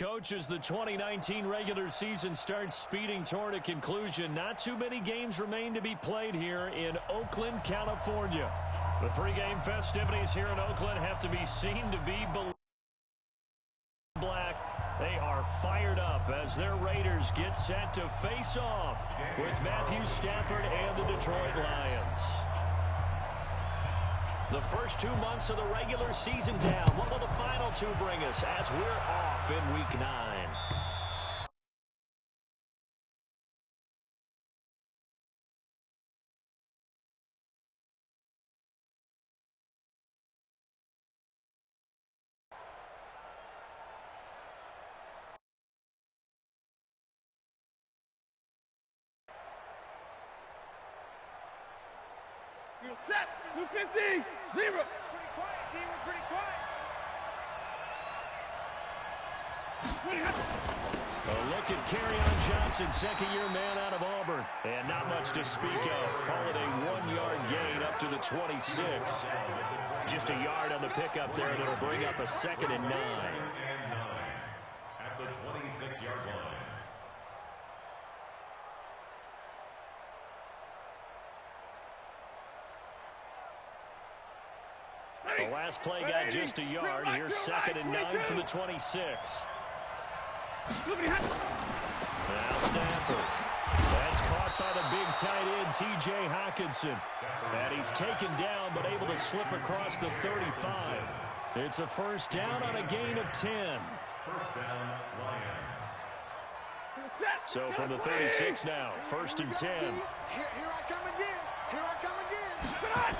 Coach, as the 2019 regular season starts speeding toward a conclusion, not too many games remain to be played here in Oakland, California. The pregame festivities here in Oakland have to be seen to be black. They are fired up as their Raiders get set to face off with Matthew Stafford and the Detroit Lions. The first 2 months of the regular season down. What will the final two bring us as we're off in Week 9? You're set. 250. 0. Pretty quiet, D. We're pretty quiet. A look at Kerryon Johnson, second-year man out of Auburn. And not much to speak of. Call it a 1-yard gain up to the 26. Just a yard on the pickup there, and it'll bring up a 2nd and 9. At the 26-yard line. The last play got just a yard. Here's 2nd and 9 from the 26. Now Stafford. That's caught by the big tight end, T.J. Hockenson. And he's taken down, but able to slip across the 35. It's a first down on a gain of 10. First down, Lions. So from the 36 now, 1st and 10. Here I come again. Here I come again.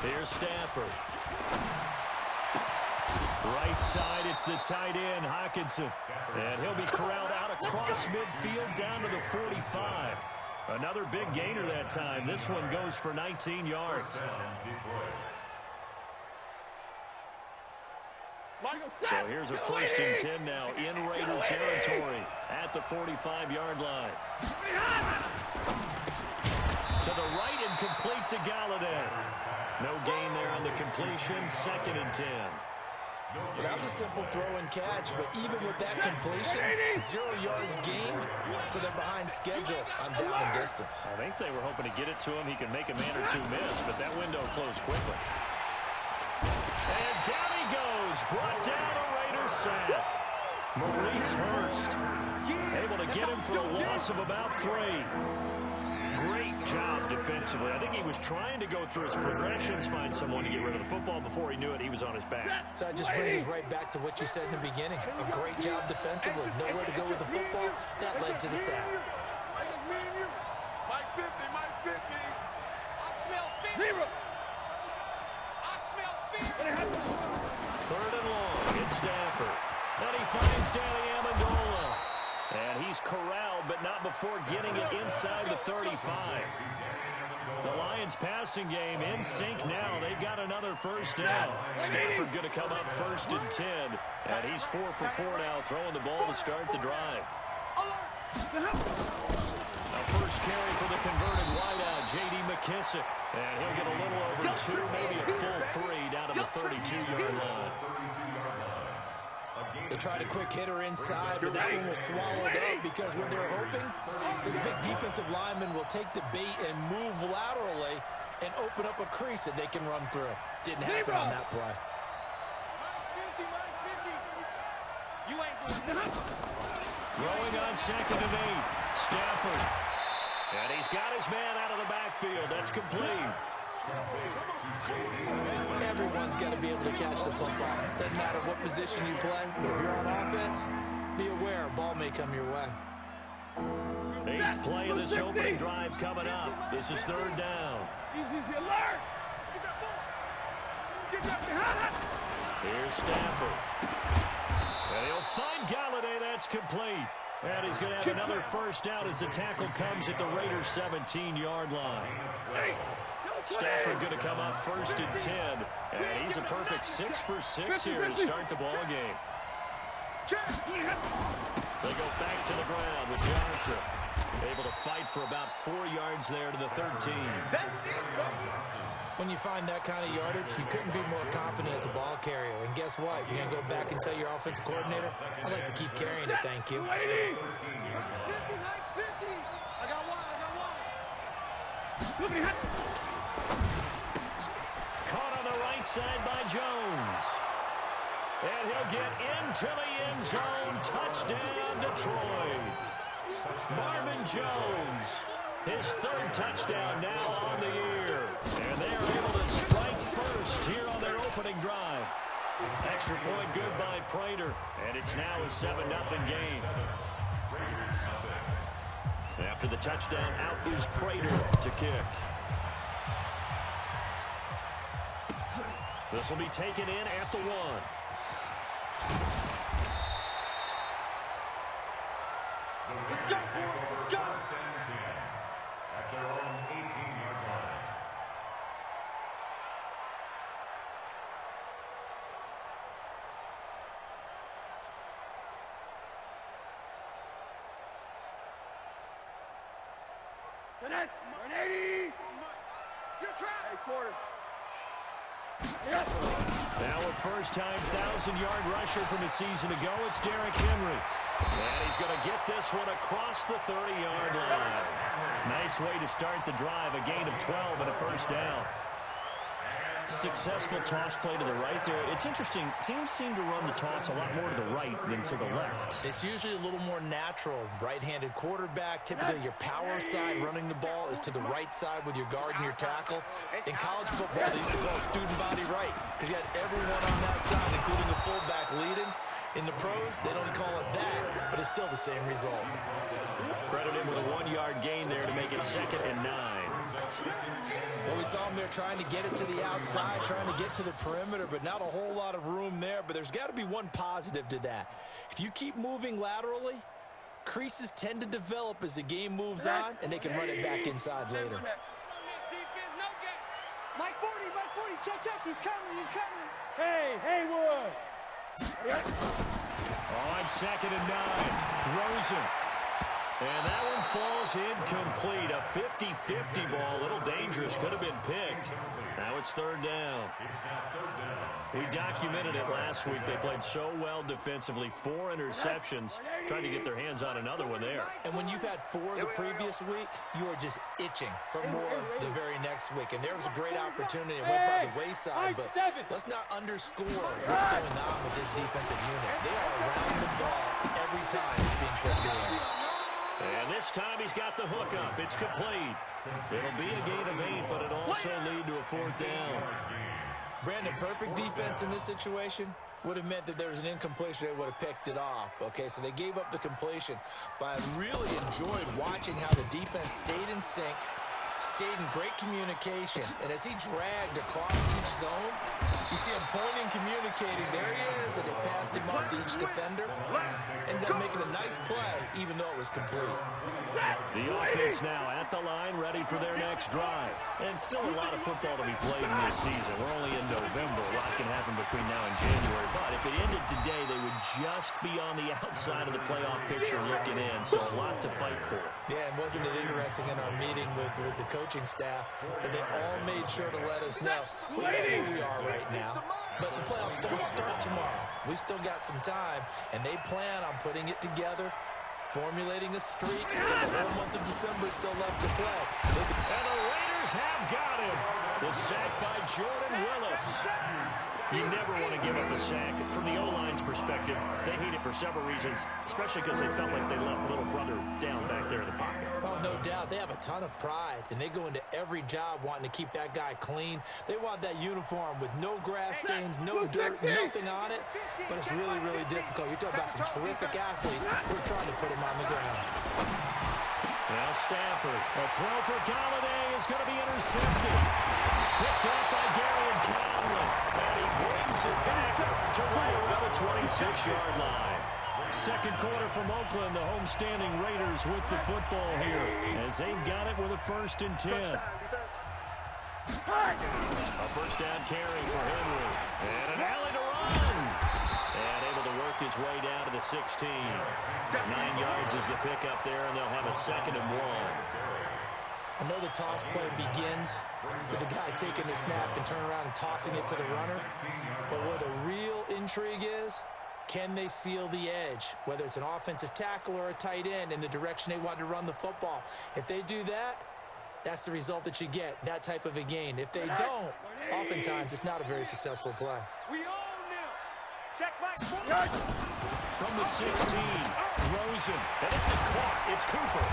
Here's Stafford. Right side, it's the tight end, Hockenson. And he'll be corralled out across midfield down to the 45. Another big gainer that time. This one goes for 19 yards. So here's a 1st and 10 now in Raider territory at the 45-yard line. To the right and complete to Galladay. No gain there on the completion, 2nd and 10. Well, that was a simple throw and catch, but even with that completion, 0 yards gained, so they're behind schedule on down and distance. I think they were hoping to get it to him. He could make a man or two miss, but that window closed quickly. And down he goes, brought down a Raider sack. Maurice Hurst, able to get him for a loss of about 3. Great job defensively. I think he was trying to go through his progressions, find someone to get rid of the football. Before he knew it, he was on his back. So that just brings us right back to what you said in the beginning. A great job defensively. Nowhere to go with the football. That led to the sack. Just me and you. Mike 50. Mike 50. I smell 50. 0. I smell 50. 3rd and long. It's Stafford. And he finds Danny Amendola. And he's corralled, but not before getting it inside the 35. The Lions passing game in sync now. They've got another first down. Stafford going to come up 1st and 10. And he's 4 for 4 now, throwing the ball to start the drive. A first carry for the converted wideout, J.D. McKissick. And he'll get a little over 2, maybe a full 3 down to the 32-yard line. They tried a quick hitter inside, but that one was swallowed up because what they're hoping, this big defensive lineman will take the bait and move laterally and open up a crease that they can run through. Didn't happen on that play. Minus 50. Minus 50. You ain't going. Throwing on 2nd and 8. Stafford. And he's got his man out of the backfield. That's complete. Everyone's got to be able to catch the football. Doesn't matter what position you play, but if you're on offense, be aware, ball may come your way. 8th play of this opening drive coming up. This is 3rd down. Easy alert. Get that ball. Get that. Here's Stafford. And he'll find Galladay. That's complete. And he's going to have another first down as the tackle comes at the Raiders' 17-yard line. Stafford going to come up 1st and 10. And he's a perfect 6 for 6 here to start the ball game. They go back to the ground with Johnson. Able to fight for about 4 yards there to the 13. That's it, baby. When you find that kind of yardage, you couldn't be more confident as a ball carrier. And guess what? You're going to go back and tell your offensive coordinator, I'd like to keep carrying it, thank you. Max 50, Max 50. I got one. Caught on the right side by Jones. And he'll get into the end zone. Touchdown, Detroit. Marvin Jones, his 3rd touchdown now on the year. And they are able to strike first here on their opening drive. Extra point good by Prater. And it's now a 7-0 game. After the touchdown, out is Prater to kick. This will be taken in at the 1. Let's go, boys. Let's go. At their own 18-yard line. Connect. 180. You're trapped. Hey, quarter. Now a first-time 1,000-yard rusher from a season ago, it's Derrick Henry. And he's going to get this one across the 30-yard line. Nice way to start the drive, a gain of 12 and a first down. Successful toss play to the right there. It's interesting. Teams seem to run the toss a lot more to the right than to the left. It's usually a little more natural. Right-handed quarterback, typically your power side running the ball is to the right side with your guard and your tackle. In college football, they used to call it student body right because you had everyone on that side, including the fullback leading. In the pros, they don't call it that, but it's still the same result. Credit him with a 1-yard gain there to make it 2nd and 9. Well, we saw him there trying to get it to the outside, trying to get to the perimeter, but not a whole lot of room there. But there's got to be one positive to that. If you keep moving laterally, creases tend to develop as the game moves on, and they can run it back inside later. Mike 40, check, he's coming. Hey, Haywood. On 2nd and 9, Rosen. And that one falls incomplete. A 50-50 ball, a little dangerous, could have been picked. Now it's 3rd down. We documented it last week. They played so well defensively. 4 interceptions. Trying to get their hands on another one there. And when you've had 4 the previous week, you are just itching for more the very next week. And there was a great opportunity. It went by the wayside, but let's not underscore what's going on with this defensive unit. They are around the ball every time it's being put there. And this time he's got the hook up. It's complete. It'll be a gain of 8, but it'll also lead to a 4th down. Brandon, perfect defense in this situation would have meant that there was an incompletion. They would have picked it off. Okay, so they gave up the completion. But I really enjoyed watching how the defense stayed in sync, stayed in great communication. And as he dragged across each zone, you see him pointing, communicating. There he is, and they passed him off to each defender. Ended up making a nice play, even though it was complete. The offense now at the line, ready for their next drive. And still a lot of football to be played in this season. We're only in November. A lot can happen between now and January. But if it ended today, they would just be on the outside of the playoff picture looking in. So a lot to fight for. Yeah, and wasn't it interesting in our meeting with the coaching staff that they all made sure to let us know where we are right now. But the playoffs don't start tomorrow. We still got some time, and they plan on putting it together, formulating a streak. The whole month of December is still left to play. And the Raiders have got him. The sack by Jordan Willis. You never want to give up a sack. From the O-line's perspective, they hate it for several reasons, especially because they felt like they left little brother down back there in the pocket. Oh, no doubt. They have a ton of pride, and they go into every job wanting to keep that guy clean. They want that uniform with no grass stains, no dirt, nothing on it. But it's really, really difficult. You're talking about some terrific athletes. We're trying to put him on the ground. Now Stafford, a throw for Galladay is going to be intercepted. Picked up by Gary and Conley. And he brings it back to right around the 26-yard line. Second quarter from Oakland, the homestanding Raiders with the football here as they've got it with a 1st and 10. A first down carry for Henry. And an alley to run. And able to work his way down to the 16. 9 yards is the pickup there, and they'll have a 2nd and 1. I know the toss play begins with the guy taking the snap and turning around and tossing it to the runner. But where the real intrigue is, can they seal the edge, whether it's an offensive tackle or a tight end, in the direction they want to run the football? If they do that, that's the result that you get, that type of a gain. If they don't, oftentimes it's not a very successful play. We all knew. Check back. From the 16, Rosen. And this is caught. It's Cooper.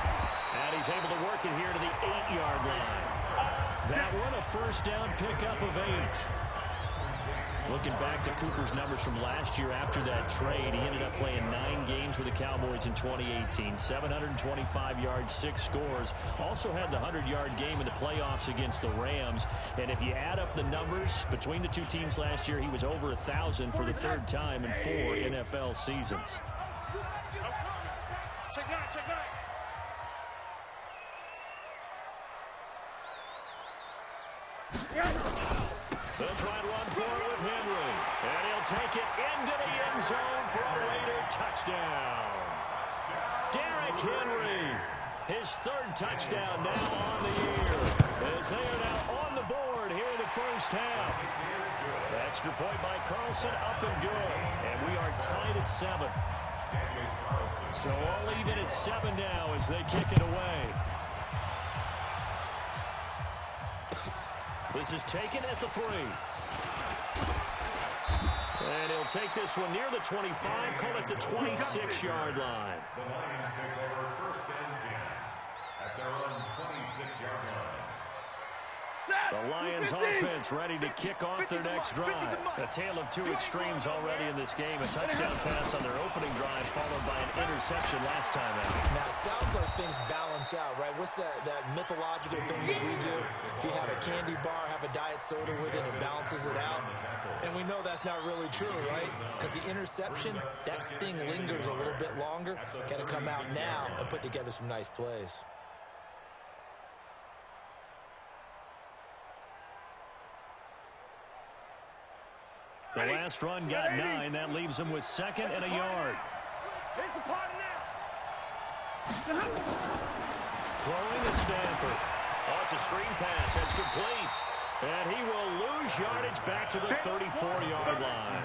And he's able to work it here to the 8-yard line. That one, a first down pickup of 8. Looking back to Cooper's numbers from last year after that trade, he ended up playing 9 games with the Cowboys in 2018. 725 yards, 6 scores. Also had the 100-yard game in the playoffs against the Rams. And if you add up the numbers between the two teams last year, he was over 1,000 for the 3rd time in 4 NFL seasons. Check that, check that. They'll try and run for it with Henry. And he'll take it into the end zone for a Raider touchdown. Derrick Henry, his 3rd touchdown now on the year, as they are now on the board here in the first half. Extra point by Carlson, up and good. And we are tied at 7. So all even at 7 now as they kick it away. This is taken at the 3. And he'll take this one near the 25, call it the 26-yard line. The Lions take over 1st and 10 at their own 26-yard line. The Lions offense ready to kick off their next drive. A tale of 2 extremes already in this game. A touchdown pass on their opening drive followed by an interception last time out. Now, it sounds like things balance out, right? What's that mythological thing that we do? If you have a candy bar, have a diet soda with it, it balances it out. And we know that's not really true, right? Because the interception, that sting lingers a little bit longer. Got to come out now and put together some nice plays. The last run got 9. That leaves him with 2nd and a yard. Here's the party now. Throwing to Stanford. Oh, it's a screen pass. That's complete. And he will lose yardage back to the 34-yard line.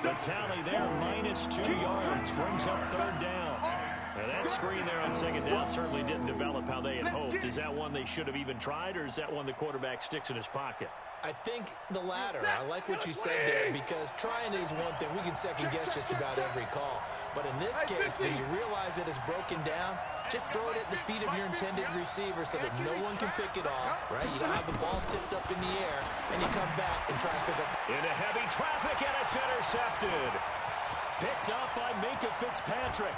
The tally there, -2 yards, brings up 3rd down. Now that screen there on 2nd down certainly didn't develop how they had hoped. Is that one they should have even tried, or is that one the quarterback sticks in his pocket? I think the latter. I like what you said there, because trying is one thing. We can second-guess just about every call. But in this case, when you realize that it's broken down, just throw it at the feet of your intended receiver so that no one can pick it off, right? You don't have the ball tipped up in the air, and you come back and try to pick up. Into heavy traffic, and it's intercepted. Picked up by Minkah Fitzpatrick.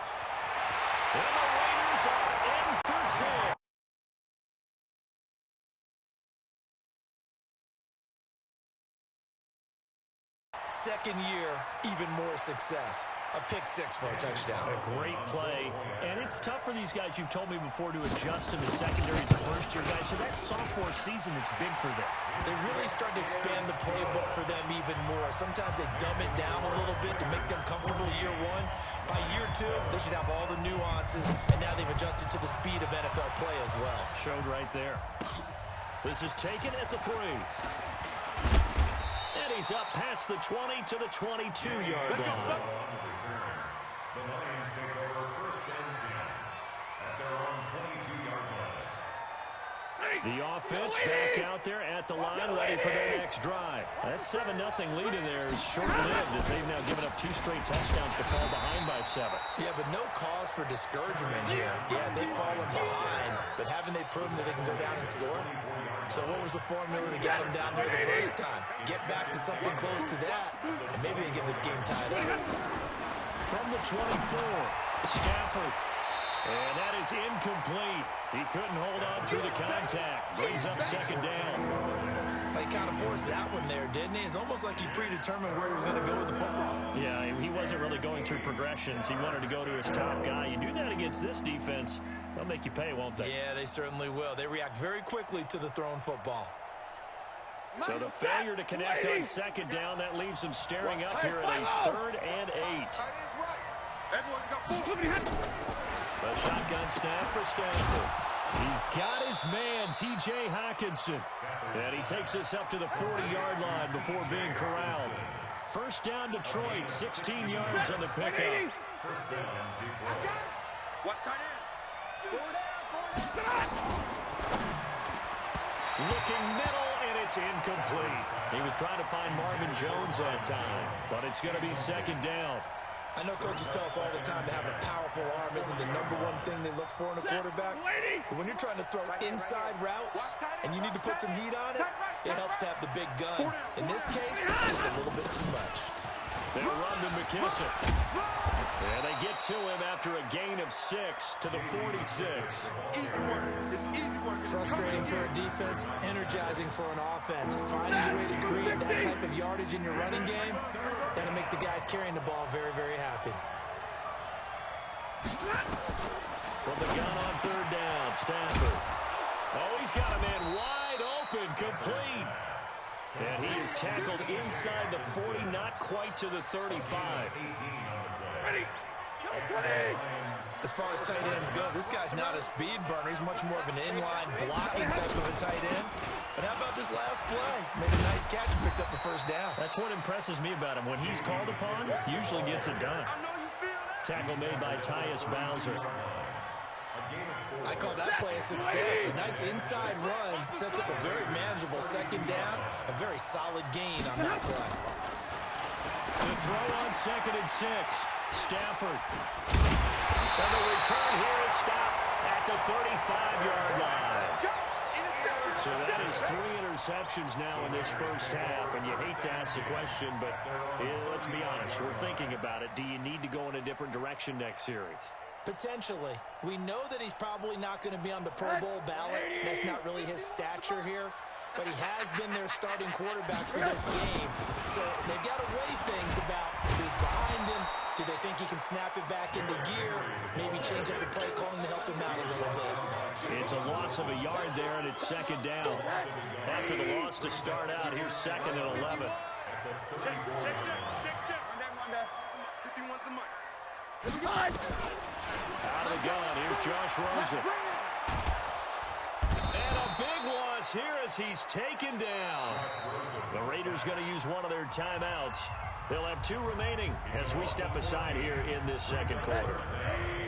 And the Raiders are in for 6. Second year, even more success. A pick-6 for a touchdown. A great play. And it's tough for these guys, you've told me before, to adjust to the secondary as a first-year guy. So that sophomore season is big for them. They really start to expand the playbook for them even more. Sometimes they dumb it down a little bit to make them comfortable year 1. By year 2, they should have all the nuances, and now they've adjusted to the speed of NFL play as well. Showed right there. This is taken at the 3. And he's up past the 20 to the 22-yard line. The Lions take over 1st and 10 at their own 22-yard line. The offense back out there at the line, ready for their next drive. That 7-0 lead in there is short-lived, as they've now given up 2 straight touchdowns to fall behind by 7. Yeah, but no cause for discouragement here. Yeah, they've fallen behind, but haven't they proven that they can go down and score? So what was the formula to get them down there the first time? Get back to something close to that, and maybe they get this game tied up. From the 24, Stafford. And that is incomplete. He couldn't hold on through the contact. Brings up 2nd down. They kind of forced that one there, didn't he? It's almost like he predetermined where he was going to go with the football. Yeah, he wasn't really going through progressions. He wanted to go to his top guy. You do that against this defense, they'll make you pay, won't they? Yeah, they certainly will. They react very quickly to the thrown football. So the failure to connect on 2nd down, that leaves them staring up here at a 3rd and 8. A shotgun snap for Stanford. He's got his man, T.J. Hawkinson. And he takes us up to the 40-yard line before being corralled. First down, Detroit, 16 yards on the pickup. First down, Detroit. Watch tight end. Looking middle, and it's incomplete. He was trying to find Marvin Jones that time, but it's going to be second down. I know coaches tell us all the time that having a powerful arm isn't the #1 thing they look for in a quarterback. But when you're trying to throw inside routes and you need to put some heat on it, it helps have the big gun. In this case, just a little bit too much. They run to McKissick. And they get to him after a gain of 6 to the 46. Easy work. It's easy work. Frustrating for a defense, energizing for an offense. Finding a way to create that type of yardage in your running game, that'll make the guys carrying the ball very, very happy. From the gun on third down, Stanford. Oh, he's got a man wide open, complete. And he is tackled inside the 40, not quite to the 35. As far as tight ends go, this guy's not a speed burner. He's much more of an inline blocking type of a tight end. But how about this last play? Made a nice catch and picked up the first down. That's what impresses me about him. When he's called upon, usually gets it done. Tackle made by Tyus Bowser. I call that play a success. A nice inside run sets up a very manageable second down. A very solid gain on that play. To throw on 2nd and 6. Stafford. And the return here is stopped at the 35-yard line. So that is 3 interceptions now in this first half. And you hate to ask the question, but let's be honest. We're thinking about it. Do you need to go in a different direction next series? Potentially. We know that he's probably not going to be on the Pro Bowl ballot. That's not really his stature here. But he has been their starting quarterback for this game. So they've got to weigh things about who's behind him. Do they think he can snap it back into gear? Maybe change up the play calling to help him out a little bit. It's a loss of a yard there, and it's second down. After the loss to start out, here's 2nd and 11. Check. One down. 51's the mic. Out of the gun, here's Josh Rosen. And a big loss here as he's taken down. The Raiders going to use one of their timeouts. They'll have 2 remaining as we step aside here in this second quarter.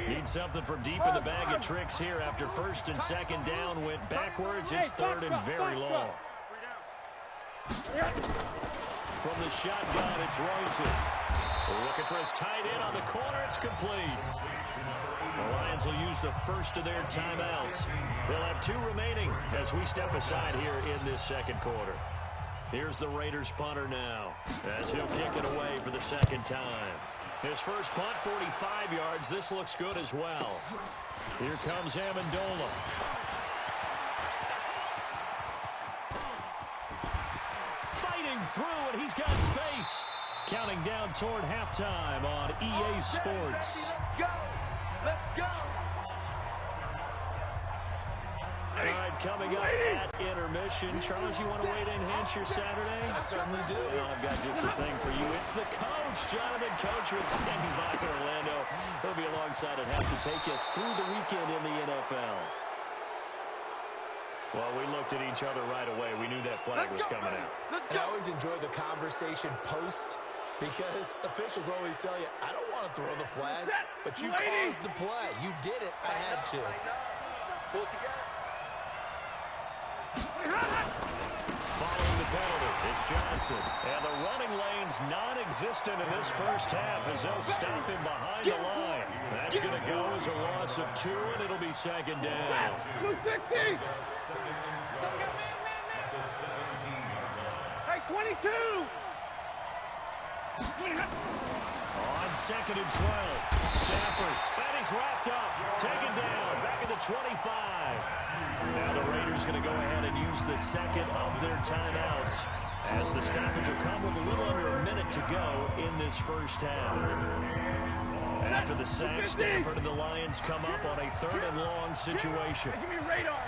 Need something from deep in the bag of tricks here after 1st and 2nd down went backwards. It's 3rd and very long. From the shotgun, it's Rosen. Looking for his tight end on the corner. It's complete. The Lions will use the first of their timeouts. They'll have 2 remaining as we step aside here in this second quarter. Here's the Raiders punter now as he'll kick it away for the second time. His first punt, 45 yards. This looks good as well. Here comes Amendola. Fighting through, and he's got space. Counting down toward halftime on EA Sports. Let's go. All right, coming up at intermission. Charles, you want to wait to enhance your Saturday? I certainly do. Well, I've got just a thing for you. It's the coach, Jonathan Coachman, standing by for Orlando. He'll be alongside and have to take us through the weekend in the NFL. Well, we looked at each other right away. We knew that flag was coming out. And I always enjoy the conversation post because officials always tell you, I don't want to throw the flag, but you caused the play. You did it. I had to. Pull it together. Following the penalty, it's Johnson. And the running lane's non-existent in this first half as they'll stop him behind the line. That's going to go as a loss of 2, and it'll be second down. 260. Hey, 22. On 2nd and 12, Stafford, and he's wrapped up, taken down, back at the 25. Now the Raiders going to go ahead and use the second of their timeouts as the stoppage will come with a little under a minute to go in this first half. After the sack, Stafford and the Lions come up on a 3rd and long situation. Give me a radar.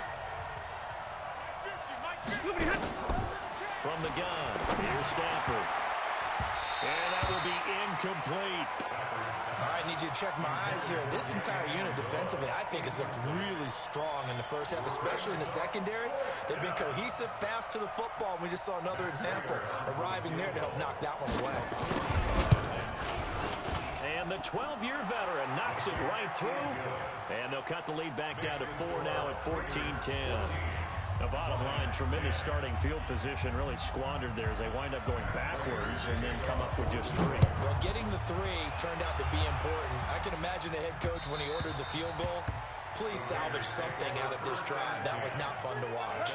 From the gun, here's Stafford. And that will be incomplete. All right, I need you to check my eyes here. This entire unit defensively, I think, has looked really strong in the first half, especially in the secondary. They've been cohesive, fast to the football. We just saw another example arriving there to help knock that one away. And the 12-year veteran knocks it right through. And they'll cut the lead back down to 4 now at 14-10. The bottom line, tremendous starting field position, really squandered there as they wind up going backwards and then come up with just 3. Well, getting the 3 turned out to be important. I can imagine the head coach when he ordered the field goal. Please salvage something out of this drive. That was not fun to watch.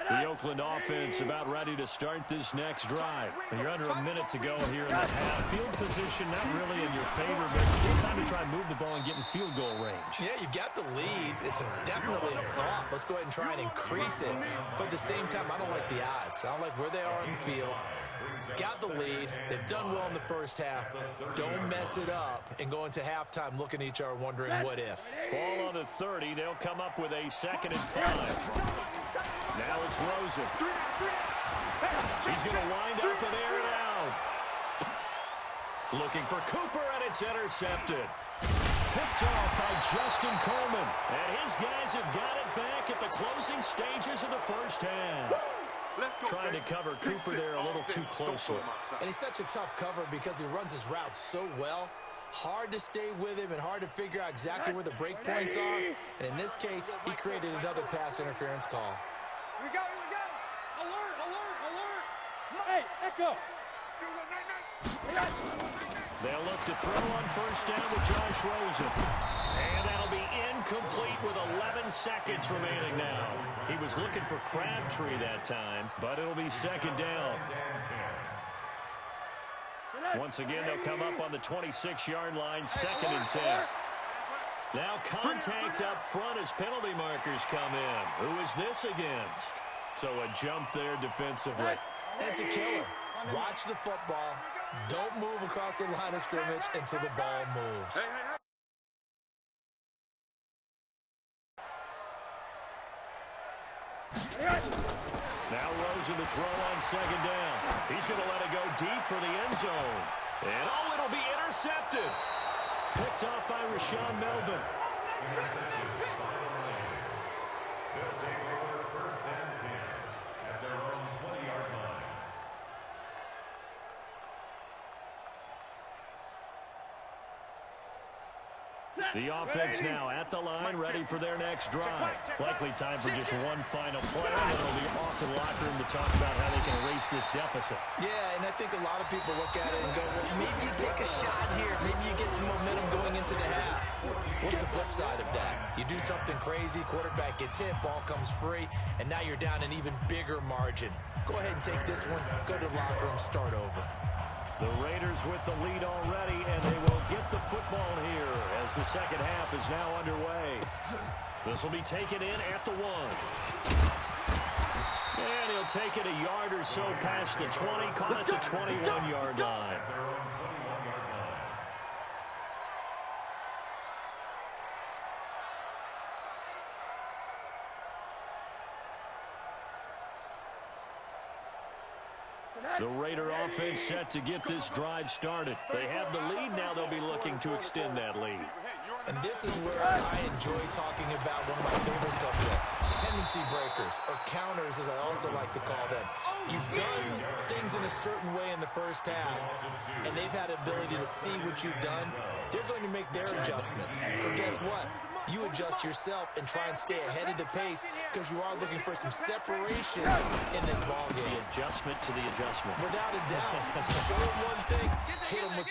The Oakland offense about ready to start this next drive. And you're under a minute to go here in the half. Field position not really in your favor, but still time to try and move the ball and get in field goal range. Yeah, you've got the lead. It's definitely a thought. Let's go ahead and try and increase it. But at the same time, I don't like the odds. I don't like where they are on the field. Got the lead. They've done well in the first half. Don't mess it up and go into halftime looking at each other wondering what if. Ball on the 30. They'll come up with a 2nd and 5. Now it's Rosen. He's going to wind up and air it out. Looking for Cooper, and it's intercepted. Picked off by Justin Coleman. And his guys have got it back at the closing stages of the first half. Trying to cover Cooper there a little too closely. And he's such a tough cover because he runs his routes so well. Hard to stay with him and hard to figure out exactly where the break points are. And in this case, he created another pass interference call. Here we go, here we go. Alert, alert, alert. Hey, Echo. They'll look to throw on first down with Josh Rosen. And that'll be incomplete with 11 seconds remaining now. He was looking for Crabtree that time, but it'll be 2nd down. Once again, they'll come up on the 26-yard line, 2nd and 10. Now contact up front as penalty markers come in. Who is this against? So a jump there defensively. And it's a killer. Watch the football. Don't move across the line of scrimmage until the ball moves. Now Rosen to throw on 2nd down. He's going to let it go deep for the end zone. And oh, it'll be intercepted. Picked off by Rashawn Melvin. They'll take over 1st and 10 at their own 20-yard line. The offense now at the line, ready for their next drive. Likely time for just one final play, and it'll be off to the locker room to talk about how they can erase this deficit. Yeah, and I think a lot of people look at it and go, well, maybe you take a shot here. Maybe you get some momentum going into the half. What's the flip side of that? You do something crazy, quarterback gets hit, ball comes free, and now you're down an even bigger margin. Go ahead and take this one, go to the locker room, start over. The Raiders with the lead already, and they will get the football here as the second half is now underway. This will be taken in at the 1. And he'll take it a yard or so past the 20, caught at the 21-yard line. The Raider offense set to get this drive started. They have the lead. Now they'll be looking to extend that lead. And this is where I enjoy talking about one of my favorite subjects, tendency breakers, or counters as I also like to call them. You've done things in a certain way in the first half, and they've had the ability to see what you've done. They're going to make their adjustments. So guess what? You adjust yourself and try and stay ahead of the pace because you are looking for some separation in this ball game. The adjustment to the adjustment. Without a doubt. Show them one thing, hit them with